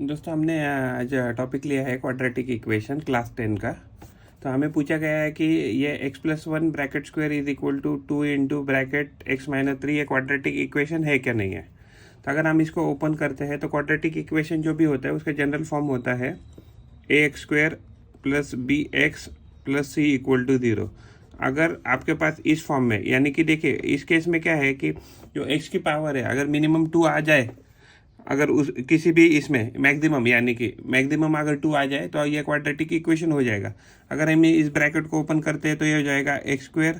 दोस्तों हमने आज टॉपिक लिया है क्वाड्रेटिक इक्वेशन क्लास 10 का। तो हमें पूछा गया है कि ये x+1 bracket square is equal to 2 into bracket x-3 ये क्वाड्रेटिक इक्वेशन है क्या नहीं है। तो अगर हम इसको ओपन करते हैं तो क्वाड्रेटिक इक्वेशन जो भी होता है उसका जनरल फॉर्म होता है ax² plus bx plus c equal to 0। अगर आपके पास इस फॉर्म में, यानी कि देखिए इस केस में क्या है कि जो x की पावर है अगर मिनिमम 2 आ जाए, अगर उस किसी भी इसमें मैक्सिमम, यानी कि मैक्सिमम अगर 2 आ जाए तो ये क्वाड्रेटिक इक्वेशन हो जाएगा। अगर हम इस ब्रैकेट को ओपन करते हैं तो ये हो जाएगा x²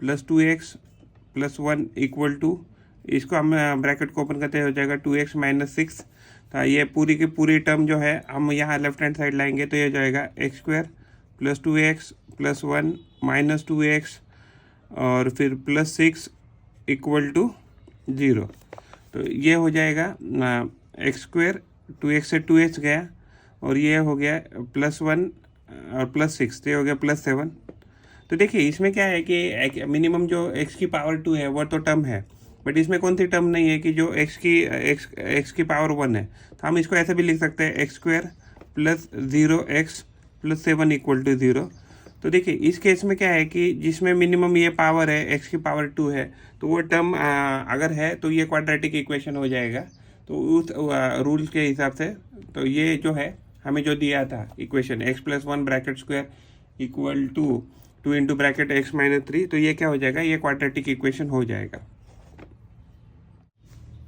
plus 2x plus 1 equal to, इसको हम ब्रैकेट को ओपन करते हैं हो जाएगा 2x माइनस 6। तो ये पूरी की पूरी टर्म जो है हम यहाँ लेफ्ट हैंड साइड लाएंगे तो ये हो जाएगा x² plus 2x plus 1 minus 2x और फिर प्लस 6 इक्वल टू 0। तो ये हो जाएगा x², 2x से 2x गया और ये हो गया प्लस 1 और प्लस 6, तो ये हो गया प्लस 7। तो देखिए इसमें क्या है कि मिनिमम जो x की पावर 2 है वो तो टर्म है, बट इसमें कौन सी टर्म नहीं है कि जो x की पावर 1 है। तो हम इसको ऐसे भी लिख सकते हैं x² plus 0x plus 7 equal to 0। तो देखिए इस केस में क्या है कि जिसमें मिनिमम ये पावर है x की पावर 2 है, तो वो टर्म अगर है तो ये क्वाड्रेटिक इक्वेशन हो जाएगा। तो उस रूल के हिसाब से तो ये जो है हमें जो दिया था equation x+1 bracket square equal to 2 into bracket x-3, तो ये क्या हो जाएगा, ये क्वाड्रेटिक इक्वेशन हो जाएगा।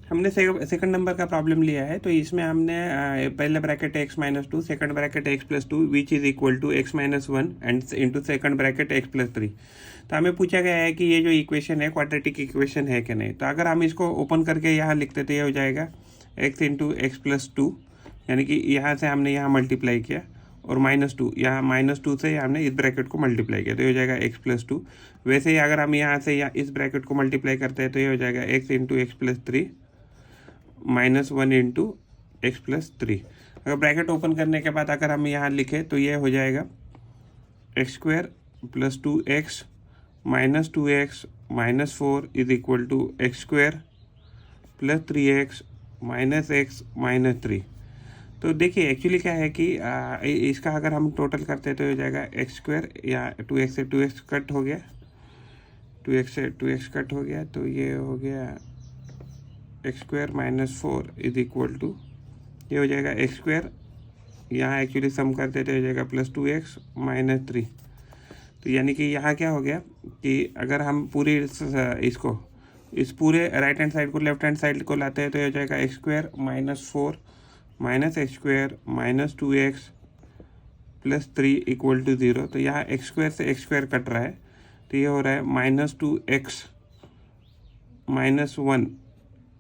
हमने सेकंड नंबर का प्रॉब्लम लिया है, तो इसमें हमने पहले bracket x-2, second bracket x+2 which is equal to x-1 and into second bracket x+3। तो हमें पूछा गया है कि ये जो इक्वेशन है क्वाड्रेटिक इक्वेशन है कि नहीं। तो अगर हम इसको ओपन करके यहाँ लिखते तो ये हो जाएगा x इंटू x+2, यानी कि यहाँ से हमने यहाँ मल्टीप्लाई किया और -2, यहाँ -2 से हमने इस ब्रैकेट को मल्टीप्लाई किया तो ये हो जाएगा x+2। वैसे ही अगर हम यहाँ से इस ब्रैकेट को मल्टीप्लाई करते हैं तो ये हो जाएगा x into x+3 -1 into x+3। अगर ब्रैकेट ओपन करने के बाद अगर हम यहाँ लिखें तो ये हो जाएगा x² plus 2x minus 2x minus 4 is equal to x² plus 3x minus x minus 3। तो देखिए एक्चुअली क्या है कि इसका अगर हम टोटल करते हैं तो हो जाएगा x² या 2x से 2x कट हो गया, 2x से 2x कट हो गया, तो ये हो गया x² minus 4 is equal to, ये हो जाएगा x², यहाँ एक्चुअली सम करते तो हो जाएगा प्लस 2x माइनस 3। तो यानी कि यहाँ क्या हो गया कि अगर हम पूरी इसको इस पूरे राइट हैंड साइड को लेफ्ट हैंड साइड को लाते हैं तो हो जाएगा x² minus 4 minus x² minus 2x plus 3 equal to 0। तो यहाँ x² से x² कट रहा है तो ये हो रहा है -2x माइनस 1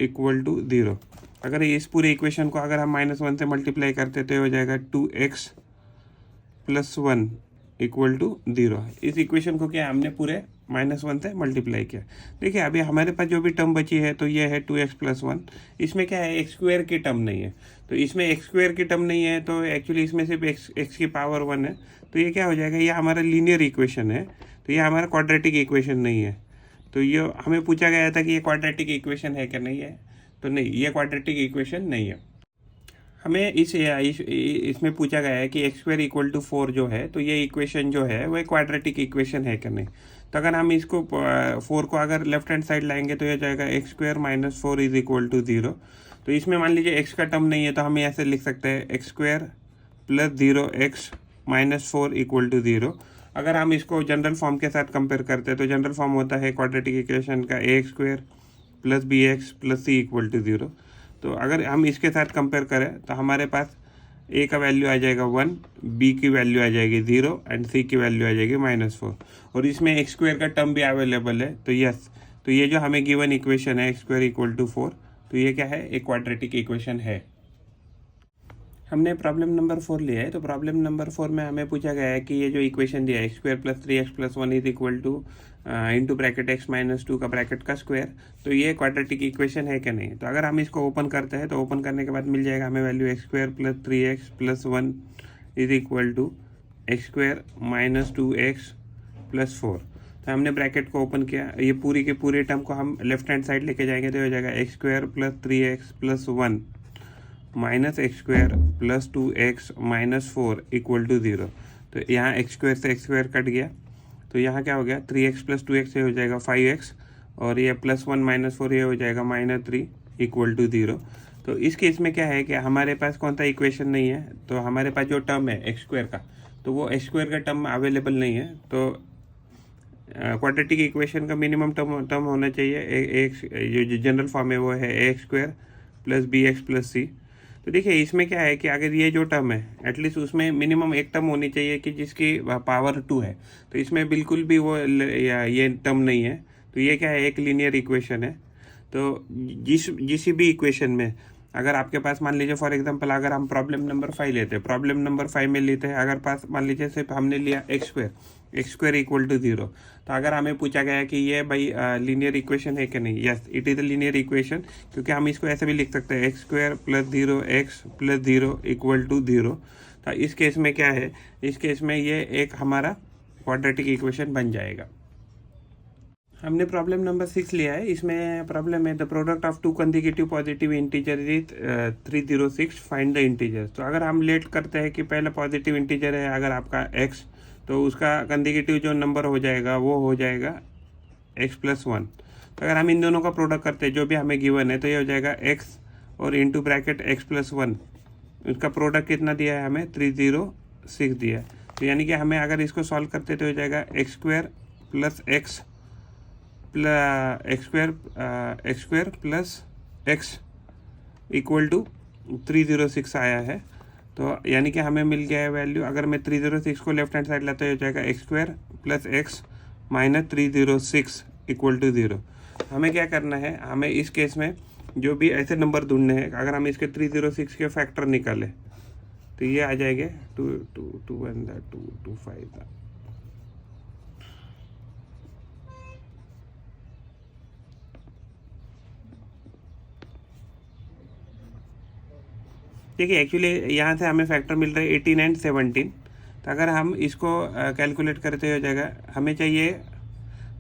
इक्वल टू 0। अगर इस पूरे इक्वेशन को अगर हम -1 से मल्टीप्लाई करते तो हो जाएगा 2x प्लस 1 इक्वल टू 0। इस इक्वेशन को क्या हमने पूरे -1 से मल्टीप्लाई किया। देखिए अभी हमारे पास जो भी टर्म बची है तो ये है 2x प्लस 1। इसमें क्या है x² की टर्म नहीं है, तो इसमें x² की टर्म नहीं है तो एक्चुअली इसमें सिर्फ x की पावर 1 है। तो ये क्या हो जाएगा, ये हमारा लीनियर इक्वेशन है, तो ये हमारा क्वाड्रेटिक इक्वेशन नहीं है। तो ये हमें पूछा गया था कि ये क्वाड्रेटिक इक्वेशन है कि नहीं है, तो नहीं, ये क्वाड्रेटिक इक्वेशन नहीं है। हमें इसमें पूछा गया है कि x² इक्वल टू 4 जो है, तो ये इक्वेशन जो है वो क्वाड्रेटिक इक्वेशन है कि नहीं। तो अगर हम इसको 4 को अगर लेफ्ट हैंड साइड लाएंगे तो ये जाएगा x² minus 4 is equal to 0। तो इसमें मान लीजिए x का टर्म नहीं है तो हम ऐसे लिख सकते हैं x² plus 0x minus 4 equal to 0। अगर हम इसको जनरल फॉर्म के साथ कंपेयर करते हैं तो जनरल फॉर्म होता है क्वाड्रेटिक इक्वेशन का ax² plus bx plus c equal to 0। तो अगर हम इसके साथ कंपेयर करें तो हमारे पास a का वैल्यू आ जाएगा 1, b की वैल्यू आ जाएगी 0 एंड c की वैल्यू आ जाएगी -4, और इसमें x² का टर्म भी अवेलेबल है। तो यस, तो ये जो हमें गिवन इक्वेशन है x² इक्वल टू 4, तो ये क्या है, एक क्वाड्रेटिक इक्वेशन है। हमने प्रॉब्लम नंबर 4 लिया है, तो प्रॉब्लम नंबर 4 में हमें पूछा गया है कि ये जो इक्वेशन दिया है x² plus 3x plus 1 is equal two into bracket x-2 का ब्रैकेट का स्क्वायर, तो ये क्वाड्रेटिक इक्वेशन है कि नहीं। तो अगर हम इसको ओपन करते हैं तो ओपन करने के बाद मिल जाएगा हमें value x² plus 3x plus 1 is equal to x² minus 2x plus 4। तो हमने ब्रैकेट को ओपन किया, ये पूरी के पूरे टर्म को हम लेफ्ट हैंड साइड लेके जाएंगे तो हो जाएगा x² plus 3x plus 1 minus X square plus 2x minus 4 equal to 0। तो यहाँ एक्स स्क्वायर से एक्स स्क्वायर कट गया, तो यहाँ क्या हो गया 3x प्लस 2x से हो जाएगा 5x, और ये +1 माइनस 4 ये हो जाएगा -3 इक्वल टू 0। तो इस केस में क्या है कि हमारे पास कौन सा इक्वेशन नहीं है, तो हमारे पास जो टर्म है एक्स स्क्वायर का, तो वो एक्स स्क्वायर का टर्म अवेलेबल नहीं है। तो क्वाड्रेटिक इक्वेशन का मिनिमम टर्म होना चाहिए, एक्स जो जनरल फॉर्म है वो है x square plus b x plus c. तो देखिए इसमें क्या है कि अगर ये जो टर्म है एटलीस्ट उसमें मिनिमम एक टर्म होनी चाहिए कि जिसकी पावर 2 है, तो इसमें बिल्कुल भी वो ये टर्म नहीं है। तो ये क्या है, एक लीनियर इक्वेशन है। तो जिस भी इक्वेशन में अगर आपके पास मान लीजिए फॉर एग्जांपल अगर हम प्रॉब्लम नंबर 5 लेते हैं, प्रॉब्लम नंबर 5 में लेते हैं, अगर पास मान लीजिए सिर्फ हमने लिया एक्स स्क्वायर इक्वल टू 0, तो अगर हमें पूछा गया कि ये भाई लीनियर इक्वेशन है कि नहीं, yes it is a linear equation, क्योंकि हम इसको ऐसे भी लिख सकते हैं X square plus 0 X plus 0 equal to 0। तो इस केस में क्या है, इस केस में ये एक हमारा क्वाड्रेटिक इक्वेशन बन जाएगा। हमने प्रॉब्लम नंबर 6 लिया है। इसमें प्रॉब्लम है the product of 2 consecutive positive integer is 306, find the integers. तो अगर हम लेट करते हैं कि पहले पॉजिटिव इंटीजर है अगर आपका x, तो उसका कंसेक्यूटिव जो नंबर हो जाएगा वो हो जाएगा x प्लस 1। तो अगर हम इन दोनों का प्रोडक्ट करते हैं जो भी हमें गिवन है, तो ये हो जाएगा x और इंटू ब्रैकेट x प्लस 1, उसका प्रोडक्ट कितना दिया है हमें 306 दिया है। तो यानी कि हमें अगर इसको सॉल्व करते तो हो जाएगा X square plus X plus X equal to 306 आया है। तो यानी कि हमें मिल गया है वैल्यू, अगर मैं 306 को लेफ्ट हैंड साइड लाता हो जाएगा X square plus X minus 306 equal to 0। हमें क्या करना है, हमें इस केस में जो भी ऐसे नंबर ढूंढने हैं, अगर हम इसके 306 के फैक्टर निकालें तो ये आ जाएंगे 2 2 1 2 2 5। देखिए एक्चुअली यहाँ से हमें फैक्टर मिल रहा है 18 एंड 17। तो अगर हम इसको कैलकुलेट करते हो जाएगा, हमें चाहिए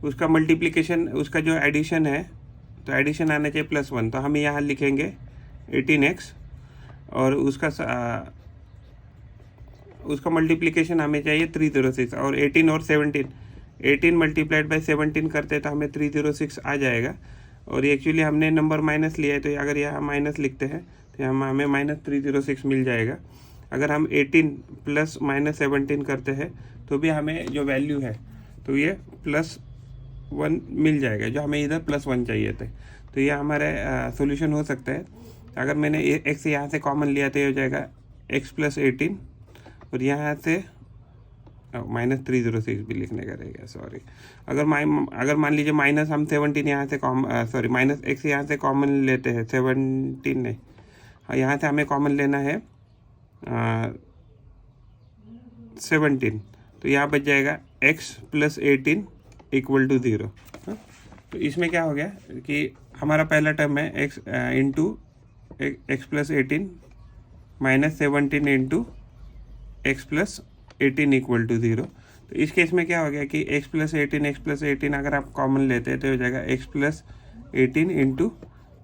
उसका मल्टीप्लिकेशन, उसका जो एडिशन है, तो एडिशन आना चाहिए +1। तो हम यहाँ लिखेंगे 18x और उसका मल्टीप्लिकेशन हमें चाहिए 306, और 18 और 18 मल्टीप्लाइड बाय 17 करते तो हमें 306 आ जाएगा। और ये एक्चुअली हमने नंबर माइनस लिया है, तो अगर यहाँ माइनस लिखते हैं तो हमें -306 मिल जाएगा। अगर हम 18 प्लस -17 करते हैं तो भी हमें जो वैल्यू है तो ये +1 मिल जाएगा, जो हमें इधर +1 चाहिए थे। तो ये हमारा सॉल्यूशन हो सकता है। अगर मैंने x यहाँ से कॉमन लिया तो ये हो जाएगा x प्लस 18, और यहाँ से -306 भी लिखने का रहेगा, सॉरी। अगर मान लीजिए माइनस हम 17 यहाँ से माइनस x यहाँ से कॉमन लेते हैं, 17 नहीं, यहाँ से हमें कॉमन लेना है 17, तो यहाँ बच जाएगा x प्लस 18 इक्वल टू 0। तो इसमें क्या हो गया कि हमारा पहला टर्म है x into X plus 18 minus 17 into X plus 18 equal to 0। तो इस केस में क्या हो गया कि x प्लस 18 अगर आप कॉमन लेते हैं तो हो जाएगा x plus 18 into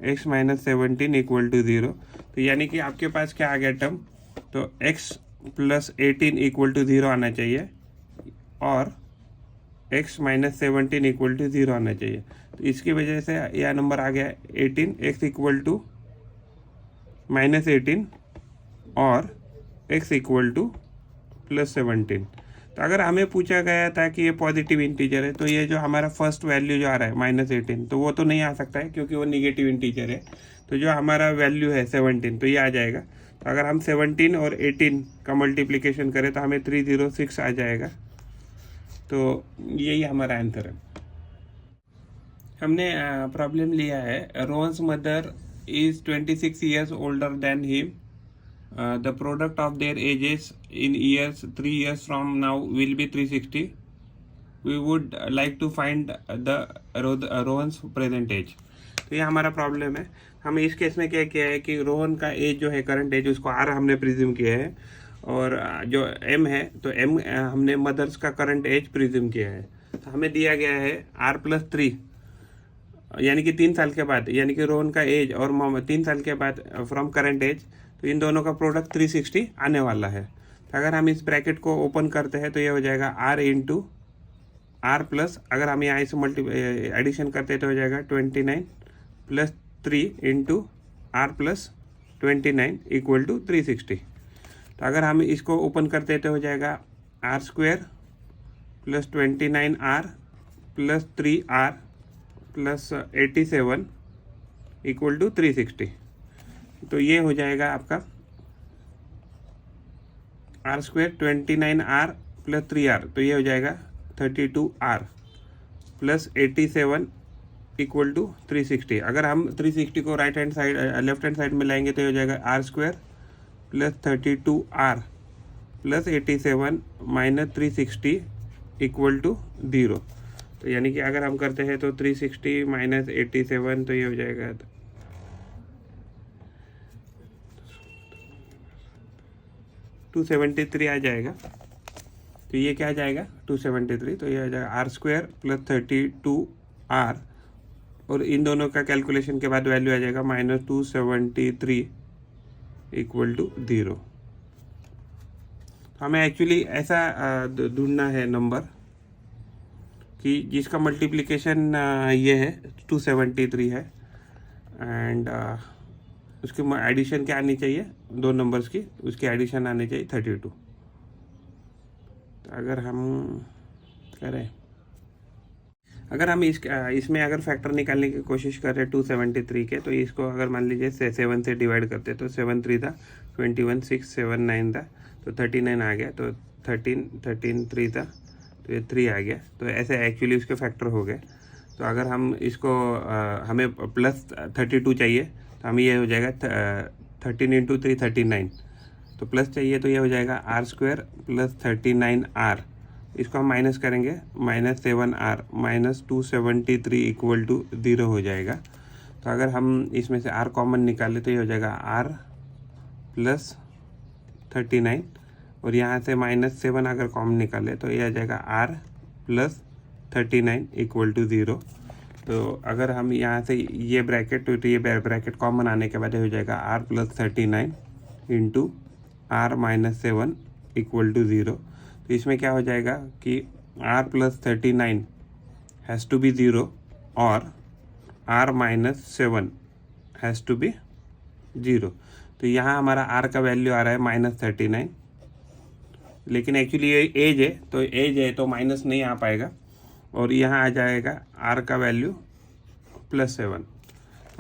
X minus 17 equal to 0। तो यानी कि आपके पास क्या आ गया टर्म, तो x प्लस 18 इक्वल टू 0 आना चाहिए और x माइनस 17 इक्वल टू 0 आना चाहिए। तो इसकी वजह से यह नंबर आ गया 18, x इक्वल टू -18 और x इक्वल टू +17। तो अगर हमें पूछा गया था कि ये पॉजिटिव इंटीजर है, तो ये जो हमारा फर्स्ट वैल्यू जो आ रहा है -18, तो वो तो नहीं आ सकता है क्योंकि वो निगेटिव इंटीजर है। तो जो हमारा वैल्यू है 17, तो ये आ जाएगा। तो अगर हम 17 और 18 का मल्टीप्लिकेशन करें तो हमें 306 आ जाएगा। तो यही हमारा आंसर है। हमने प्रॉब्लम लिया है Rohan's mother is 26 years older than him. The product of their ages in years 3 years from now will be 360. We would like to find the Rohan's present age. तो ये हमारा प्रॉब्लम है। हमें इस केस में क्या किया है कि रोहन का एज जो है करंट एज उसको R हमने प्रिज्यूम किया है, और जो M है तो M हमने मदर्स का करंट एज प्रिज्यूम किया है। तो हमें दिया गया है R+3 यानी कि 3 साल के बाद, यानी कि रोहन का एज और 3 साल के बाद फ्रॉम करंट एज। तो तो इन दोनों का प्रोडक्ट 360 आने वाला है। तो अगर हम इस ब्रैकेट को ओपन करते हैं तो ये हो जाएगा आर इंटू आर प्लस, अगर हम यहाँ इसे एडिशन करते हैं तो हो जाएगा 29 plus 3 into R plus 29 equal to 360। तो अगर हम इसको ओपन करते हैं तो हो जाएगा R square plus 29 R plus 3 R plus 87 equal to 360। तो ये हो जाएगा आपका R square 29 R plus 3 R, तो ये हो जाएगा 32 आर प्लस 87 इक्वल टू 360। अगर हम 360 को right hand side left hand side में लाएंगे तो ये हो जाएगा R square plus 32 R plus 87 minus 360 equal to 0। तो यानी कि अगर हम करते हैं तो 360 माइनस 87 तो ये हो जाएगा 273 आ जाएगा। तो ये क्या आ जाएगा 273, तो ये आ जाएगा आर स्क्वायर प्लस 32 आर, और इन दोनों का कैलकुलेशन के बाद वैल्यू आ जाएगा माइनस 273 इक्वल टू 0। हमें एक्चुअली ऐसा ढूंढना है नंबर कि जिसका मल्टीप्लिकेशन ये है 273 है एंड उसकी एडिशन क्या आनी चाहिए, दो नंबर्स की उसकी एडिशन आनी चाहिए 32। तो अगर हम करें, अगर हम इसमें अगर फैक्टर निकालने की कोशिश करें 273 के, तो इसको अगर मान लीजिए 7 से डिवाइड करते तो 7 3 था 21, 6 7 9 था तो 39 आ गया, तो 13 3 था तो ये 3 आ गया। तो ऐसे एक्चुअली उसके फैक्टर हो गए। तो अगर हम इसको हमें प्लस 32 चाहिए तो हमें ये हो जाएगा 13 इंटू 3 39, तो प्लस चाहिए तो ये हो जाएगा आर स्क्वायर प्लस 39 आर, इसको हम माइनस करेंगे minus 7 R minus 273 equal to 0 हो जाएगा। तो अगर हम इसमें से आर कॉमन निकाले तो ये हो जाएगा आर प्लस 39, और यहाँ से माइनस 7 अगर कॉमन निकाले तो ये आ जाएगा आर प्लस 39 इक्वल टू 0। तो अगर हम यहाँ से ये ब्रैकेट, तो ये ब्रैकेट कॉमन आने के बाद हो जाएगा R plus 39 into R minus 7 equal to 0। तो इसमें क्या हो जाएगा कि r plus 39 has to be 0 और r minus 7 has to be 0। तो यहाँ हमारा r का वैल्यू आ रहा है माइनस 39, लेकिन एक्चुअली ये एज है तो माइनस नहीं आ पाएगा, और यहाँ आ जाएगा r का वैल्यू प्लस 7।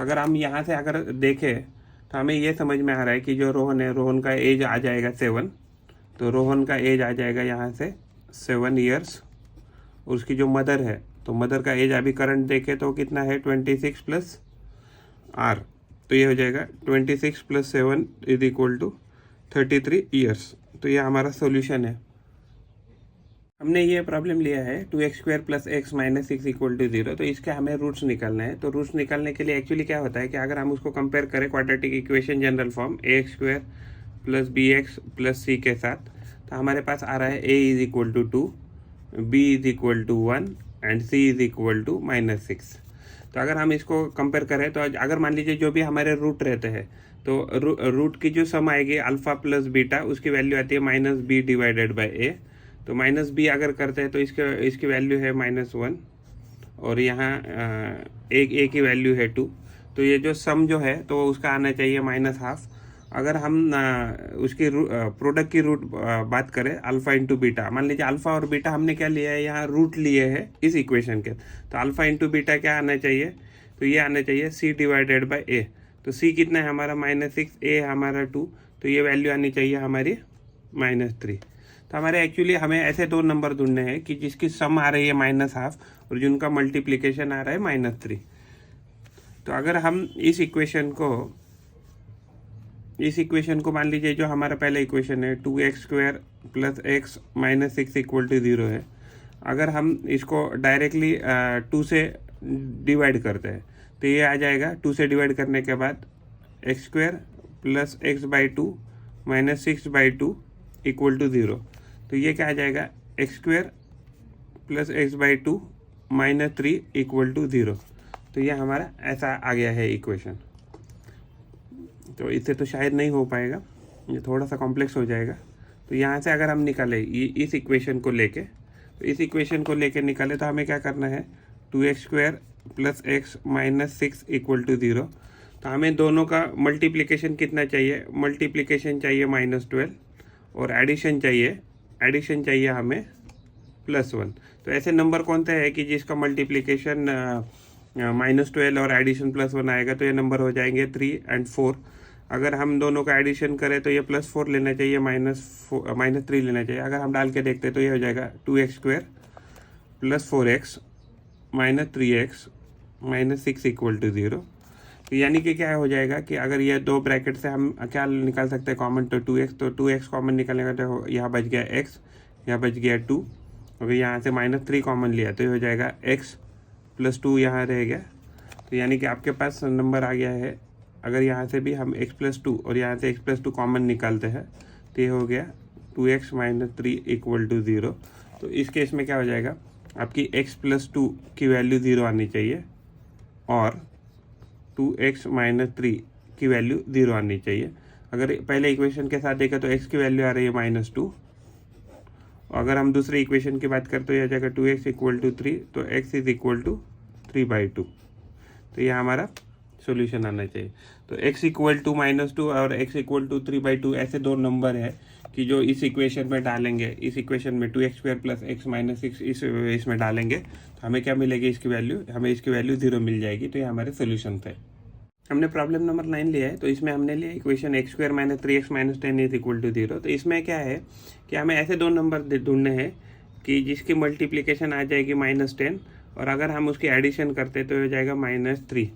अगर हम यहाँ से अगर देखें तो हमें ये समझ में आ रहा है कि जो रोहन है, रोहन का एज आ जाएगा 7, तो रोहन का एज आ जाएगा यहाँ से 7 ईयर्स, और उसकी जो मदर है तो मदर का एज अभी करंट देखे तो कितना है 26 प्लस आर, तो ये हो जाएगा 26 plus 7 is equal to 33 years. तो ये हमारा सॉल्यूशन है। हमने ये प्रॉब्लम लिया है 2x square plus X minus 6 equal to 0। तो इसके हमें रूट्स निकालना है। तो रूट्स निकालने के लिए एक्चुअली क्या होता है कि अगर हम उसको कंपेयर करें quadratic equation general form ax square plus bx plus c के साथ, तो हमारे पास आ रहा है a is equal to 2, b is equal to 1 and c is equal to minus 6। तो अगर हम इसको कंपेयर करें तो अगर मान लीजिए जो भी हमारे रूट रहते हैं तो रूट की जो सम आएगी अल्फा प्लस बीटा, उसकी वैल्यू आती है माइनस बी डिवाइडेड बाई ए। तो माइनस बी अगर करते हैं तो इसकी वैल्यू है -1, और यहाँ ए की वैल्यू है 2। तो ये जो सम जो है तो उसका आना चाहिए -12। अगर हम उसकी प्रोडक्ट की रूट बात करें अल्फा इंटू बीटा, मान लीजिए अल्फा और बीटा हमने क्या लिया है, यहाँ रूट लिए है इस इक्वेशन के, तो अल्फा इंटू बीटा क्या आना चाहिए, तो ये आना चाहिए सी डिवाइडेड बाई ए। तो सी कितना है हमारा -6, ए हमारा 2, तो ये वैल्यू आनी चाहिए हमारी -3। तो हमारे एक्चुअली हमें ऐसे दो नंबर ढूंढने हैं कि जिसकी सम आ रही है -12 और जिनका मल्टीप्लिकेशन आ रहा है -3। तो अगर हम इस इक्वेशन को मान लीजिए जो हमारा पहला इक्वेशन है 2x square plus X minus 6 equal to 0 है, अगर हम इसको डायरेक्टली 2 से डिवाइड करते हैं तो ये आ जाएगा 2 से डिवाइड करने के बाद X square plus X by 2 minus 6 by 2 equal to 0। तो ये क्या आ जाएगा X square plus X by 2 minus 3 equal to 0। तो ये हमारा ऐसा आ गया है इक्वेशन। तो इससे तो शायद नहीं हो पाएगा, ये थोड़ा सा कॉम्प्लेक्स हो जाएगा। तो यहाँ से अगर हम निकालें इस इक्वेशन को लेके, तो इस इक्वेशन को लेके निकाले तो हमें क्या करना है, 2x² + x - 6 = 0। तो हमें दोनों का मल्टीप्लिकेशन कितना चाहिए, मल्टीप्लिकेशन चाहिए -12 और एडिशन चाहिए हमें +1। तो ऐसे नंबर कौन सा है कि जिसका मल्टीप्लिकेशन -12 और एडिशन +1 आएगा, तो ये नंबर हो जाएंगे 3 और 4। अगर हम दोनों का एडिशन करें तो ये +4 लेना चाहिए, -3 लेना चाहिए। अगर हम डाल के देखते तो ये हो जाएगा 2x² + 4x - 3x - 6 = 0। तो यानी कि क्या हो जाएगा कि अगर ये दो ब्रैकेट से हम क्या निकाल सकते हैं कॉमन, तो 2x, तो 2x कॉमन निकालेंगे तो यहाँ बच गया x, यहाँ बच गया 2। अगर यहाँ से -3 कॉमन लिया तो ये हो जाएगा x + 2 यहाँ रह गया। तो यानी कि आपके पास नंबर आ गया है। अगर यहाँ से भी हम x + 2 और यहाँ से x + 2 कॉमन निकालते हैं तो ये हो गया 2x - 3 = 0। तो इस केस में क्या हो जाएगा, आपकी x + 2 की वैल्यू 0 आनी चाहिए और 2x - 3 की वैल्यू 0 आनी चाहिए। अगर पहले इक्वेशन के साथ देखा तो x की वैल्यू आ रही है -2। अगर हम दूसरे इक्वेशन की बात करते तो यह जाएगा 2x = 3, तो x = 3/2। तो यह हमारा सॉल्यूशन आना चाहिए। तो x = -2 और x = 3/2 ऐसे दो नंबर है कि जो इस इक्वेशन में डालेंगे, इस इक्वेशन में 2x² + x - 6 इसमें डालेंगे तो हमें क्या मिलेगी, इसकी वैल्यू, हमें इसकी वैल्यू 0 मिल जाएगी। तो ये हमारे सोल्यूशन थे। हमने प्रॉब्लम नंबर 9 लिया है, तो इसमें हमने लिया इक्वेशन x² - 3x - 10 = 0। तो इसमें क्या है कि हमें ऐसे दो नंबर ढूंढने हैं कि जिसकी मल्टीप्लिकेशन आ जाएगी -10 और अगर हम उसकी एडिशन करते तो हो जाएगा -3।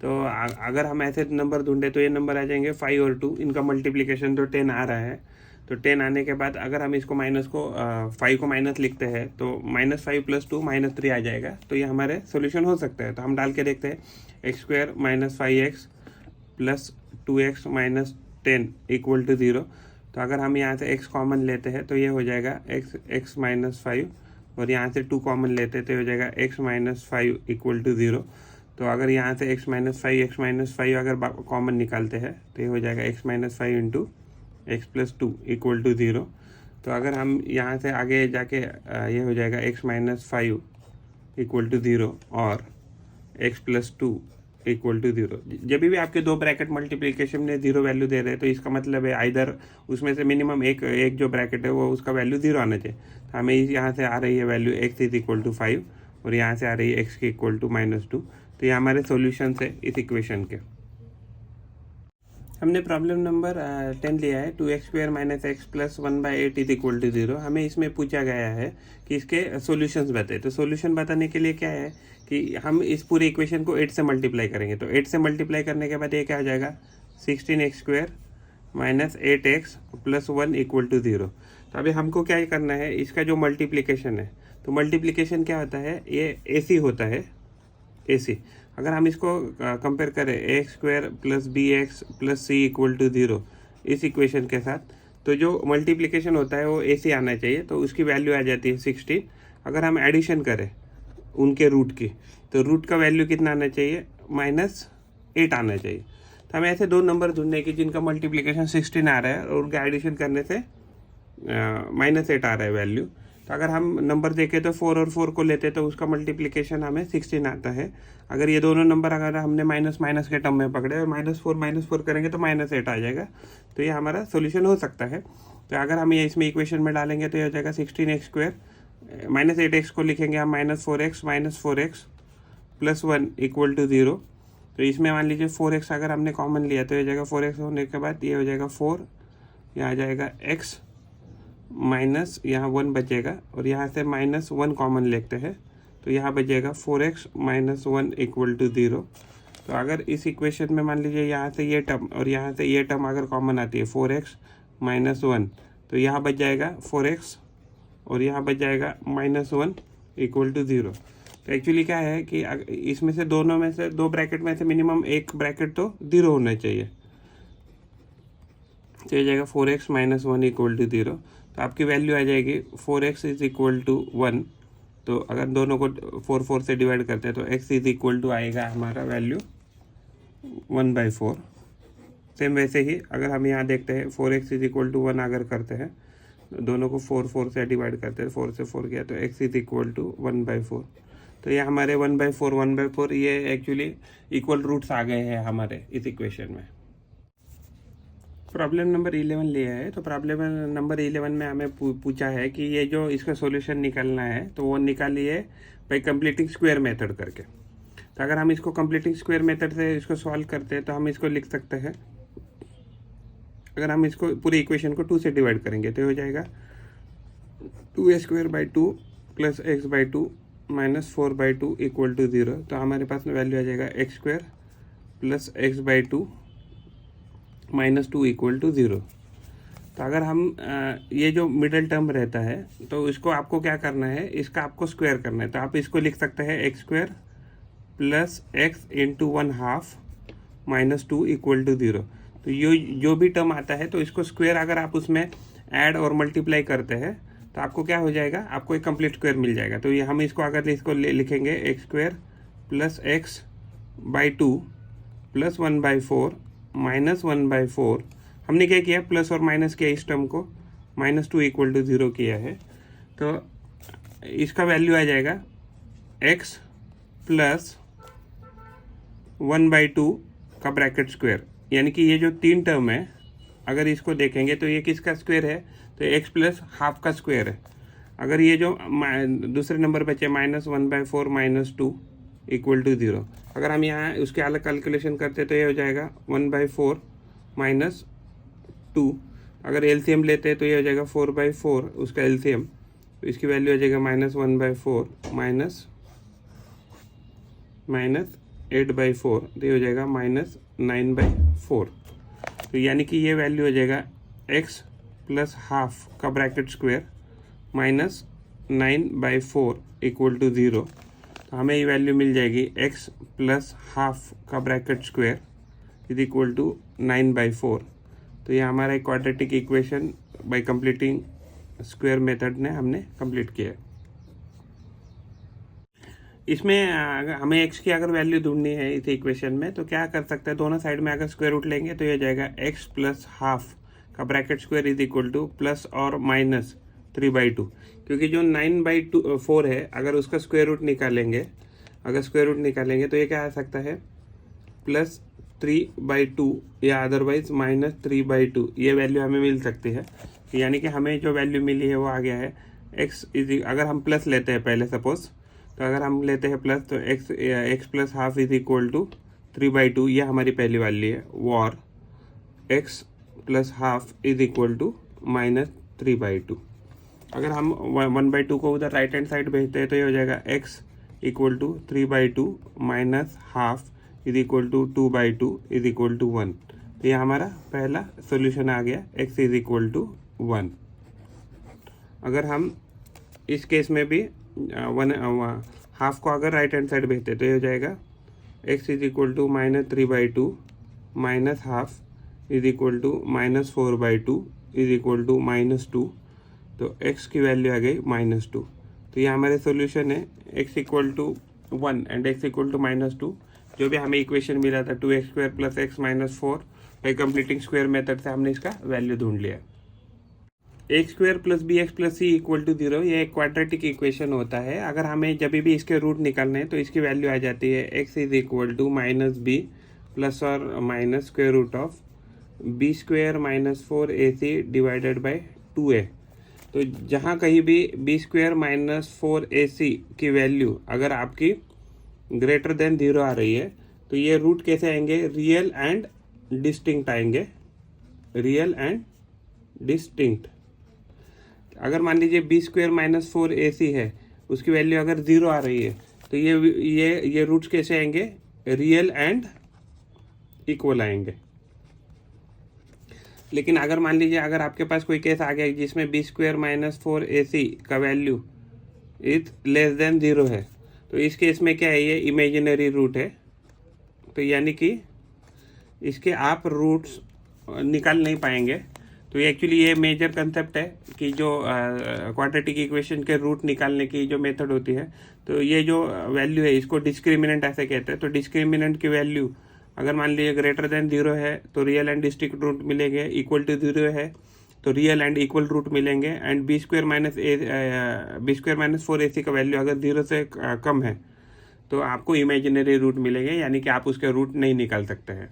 तो अगर हम ऐसे नंबर ढूंढे तो ये नंबर आ जाएंगे 5 और 2, इनका मल्टीप्लिकेशन तो 10 आ रहा है। तो 10 आने के बाद अगर हम इसको 5 को माइनस लिखते हैं तो -5 + 2 -3 आ जाएगा। तो ये हमारे सोल्यूशन हो सकता है। तो हम डाल के देखते हैं, x² - 5x + 2x - 10 = 0। तो अगर हम यहाँ से x कॉमन लेते हैं तो ये हो जाएगा x - 5 और यहाँ से 2 कॉमन लेते हैं तो हो जाएगा x - 5 = 0। तो अगर यहाँ से x - 5 अगर कॉमन निकालते हैं तो ये हो जाएगा x - 5 × x + 2 = 0। तो अगर हम यहाँ से आगे जाके ये हो जाएगा x - 5 = 0 और x + 2 = 0। जब भी आपके दो ब्रैकेट मल्टीप्लिकेशन में 0 वैल्यू दे रहे हैं तो इसका मतलब है आइदर उसमें से मिनिमम एक जो ब्रैकेट है वो उसका वैल्यू 0 आना चाहिए। तो हमें यहाँ से आ रही है वैल्यू x = 5 और यहाँ से आ रही है x = -2। तो ये हमारे सॉल्यूशन है इस इक्वेशन के। हमने प्रॉब्लम नंबर 10 लिया है, 2x² - x + 1/8 = 0। हमें इसमें पूछा गया है कि इसके सॉल्यूशंस बताए। तो सॉल्यूशन बताने के लिए क्या है कि हम इस पूरे इक्वेशन को 8 से मल्टीप्लाई करेंगे। तो 8 से मल्टीप्लाई करने के बाद ये क्या हो जाएगा, 16x² - 8x + 1 = 0। तो अभी हमको क्या करना है, इसका जो मल्टीप्लिकेशन है, तो मल्टीप्लिकेशन क्या होता है, ये AC होता है, AC। अगर हम इसको कंपेयर करें ax² + bx + c = 0 इस इक्वेशन के साथ, तो जो मल्टीप्लिकेशन होता है वो AC आना चाहिए। तो उसकी वैल्यू आ जाती है 16। अगर हम एडिशन करें उनके रूट की, तो रूट का वैल्यू कितना आना चाहिए, -8 आना चाहिए। तो हमें ऐसे दो नंबर ढूंढने की जिनका मल्टीप्लिकेशन 16 आ रहा है और उनका एडिशन करने से -8 आ रहा है वैल्यू। तो अगर हम नंबर देखें तो 4 और 4 को लेते तो उसका मल्टीप्लिकेशन हमें 16 आता है। अगर ये दोनों नंबर अगर हमने माइनस के टर्म में पकड़े और -4 करेंगे तो -8 आ जाएगा। तो ये हमारा सोल्यूशन हो सकता है। तो अगर हम ये इसमें इक्वेशन में डालेंगे तो ये हो जाएगा 16x², -8x को लिखेंगे हम -4x + 1 = 0। तो इसमें मान लीजिए 4x अगर हमने कॉमन लिया तो ये हो जाएगा 4x होने के बाद ये हो जाएगा 4, यहाँ आ जाएगा x माइनस यहाँ 1 बचेगा और यहाँ से -1 कॉमन लेते हैं तो यहाँ बचेगा 4x - 1 = 0। तो अगर इस इक्वेशन में मान लीजिए यहाँ से ये टर्म और यहाँ से ये टर्म अगर कॉमन आती है 4x - 1, तो यहाँ बच जाएगा 4x और यहाँ बच जाएगा -1 = 0। तो एक्चुअली क्या है कि इसमें से दोनों में से दो ब्रैकेट में से मिनिमम एक ब्रैकेट तो 0 होना चाहिए। तो ये जाएगा 4x - 1 = 0। तो आपकी वैल्यू आ जाएगी 4x = 1। तो अगर दोनों को 4 से डिवाइड करते हैं तो x आएगा हमारा वैल्यू 1/4। सेम वैसे ही अगर हम यहाँ देखते हैं 4x इज इक्वल टू 1 अगर करते हैं, दोनों को 4 से डिवाइड करते हैं, 4 से 4 गया तो x इज इक्वल टू 1/4। तो ये हमारे 1/4 ये एक्चुअली इक्वल रूट्स आ गए हैं हमारे इस इक्वेशन में। प्रॉब्लम नंबर 11 लिया है। तो प्रॉब्लम नंबर 11 में हमें पूछा है कि ये जो इसका सॉल्यूशन निकालना है तो वो निकालिए बाई कंप्लीटिंग स्क्वायर मेथड करके। तो अगर हम इसको कंप्लीटिंग स्क्वायर मेथड से इसको सॉल्व करते हैं तो हम इसको लिख सकते हैं, अगर हम इसको पूरी इक्वेशन को 2 से डिवाइड करेंगे तो हो जाएगा 2a² / 2 + x/2 - 4/2 = 0। तो हमारे पास में वैल्यू आ जाएगा x² + x/2 - 2 = 0। तो अगर हम ये जो मिडल टर्म रहता है तो इसको आपको क्या करना है, इसका आपको स्क्वायर करना है। तो आप इसको लिख सकते हैं x² + x × 1/2 - 2 = 0। तो ये जो भी टर्म आता है तो इसको स्क्वायर अगर आप उसमें ऐड और मल्टीप्लाई करते हैं तो आपको क्या हो जाएगा, आपको एक कंप्लीट स्क्वायर मिल जाएगा। तो ये हम इसको अगर इसको लिखेंगे x² + x/2 + 1/4 - 1/4, हमने क्या किया, प्लस और माइनस किया, इस टर्म को -2 = 0 किया है। तो इसका वैल्यू आ जाएगा x + 1/2 का ब्रैकेट स्क्वायर, यानी कि ये जो 3 टर्म है अगर इसको देखेंगे तो ये किसका स्क्वायर है, तो x + ½ का स्क्वायर है। अगर ये जो दूसरे नंबर बचे -1/4 - 2 = 0, अगर हम यहाँ उसके अलग कैलकुलेशन करते तो ये हो जाएगा 1/4 - 2। अगर एलसीएम लेते हैं तो ये हो जाएगा 4/4 उसका एलसीएम, तो इसकी वैल्यू हो जाएगा -1/4 -8/4, तो ये हो जाएगा -9/4। तो यानी कि ये वैल्यू हो जाएगा x + ½ का ब्रैकेट स्क्वायर -9/4 = 0। तो हमें ये वैल्यू मिल जाएगी x + ½ का ब्रैकेट स्क्वायर = 9/4। तो ये हमारा एक quadratic equation by completing square method ने हमने कंप्लीट किया। इसमें हमें x की अगर वैल्यू ढूंढनी है इस इक्वेशन में तो क्या कर सकते हैं, दोनों साइड में अगर स्क्वायर रूट लेंगे तो ये जाएगा x + ½ का ब्रैकेट स्क्वायर = प्लस और माइनस 3/2, क्योंकि जो 9/4 है अगर उसका स्क्वायर रूट निकालेंगे, तो ये क्या आ सकता है, +3/2 या अदरवाइज -3/2, ये वैल्यू हमें मिल सकती है। यानी कि हमें जो वैल्यू मिली है वो आ गया है x अगर हम प्लस लेते हैं पहले सपोज, तो अगर हम लेते हैं प्लस तो x + ½ = 3/2, ये हमारी पहली वैल्यू है, और x + ½ = -3/2। अगर हम 1/2 को उधर राइट हैंड साइड भेजते हैं तो ये हो जाएगा x = 3/2 - ½ = 2/2 = 1। तो ये हमारा पहला सॉल्यूशन आ गया, x = 1। अगर हम इस केस में भी हाफ को अगर राइट हैंड साइड भेजते तो ये हो जाएगा x = -3/2 - ½ = -4/2 = -2। तो x की वैल्यू आ गई -2। तो ये हमारे सॉल्यूशन है x = 1 एंड x = -2। जो भी हमें इक्वेशन मिला था 2x² + x - 4 by completing square method से हमने इसका वैल्यू ढूंढ लिया। a² + bx + c = 0, ये एक क्वाड्रेटिक इक्वेशन होता है। अगर हमें जब भी इसके रूट निकालने हैं तो इसकी वैल्यू आ जाती है x = -b + और माइनस b² - 4ac / 2a। तो जहाँ कहीं भी b² - 4ac की वैल्यू अगर आपकी ग्रेटर देन 0 आ रही है तो ये रूट कैसे आएंगे, रियल एंड डिस्टिंक्ट आएंगे, रियल एंड डिस्टिंक्ट। अगर मान लीजिए b² - 4ac है, उसकी वैल्यू अगर 0 आ रही है तो ये रूट्स कैसे आएंगे, रियल एंड इक्वल आएंगे। लेकिन अगर मान लीजिए अगर आपके पास कोई केस आ गया जिसमें b² - 4ac का वैल्यू इज लेस देन 0 है, तो इस केस में क्या है, ये इमेजिनरी रूट है। तो यानी कि इसके आप रूट्स निकाल नहीं पाएंगे। तो एक्चुअली ये मेजर कंसेप्ट है कि जो क्वाड्रेटिक इक्वेशन के रूट निकालने की जो मेथड होती है, तो ये जो वैल्यू है इसको डिस्क्रिमिनेंट ऐसे कहते हैं। तो डिस्क्रिमिनेंट की वैल्यू अगर मान लीजिए ग्रेटर देन 0 है तो रियल एंड डिस्टिंक्ट रूट मिलेंगे, इक्वल टू 0 है तो रियल एंड इक्वल रूट मिलेंगे, and B square minus 4ac का वैल्यू अगर 0 से कम है तो आपको इमेजिनरी रूट मिलेंगे, यानी कि आप उसके रूट नहीं निकाल सकते हैं।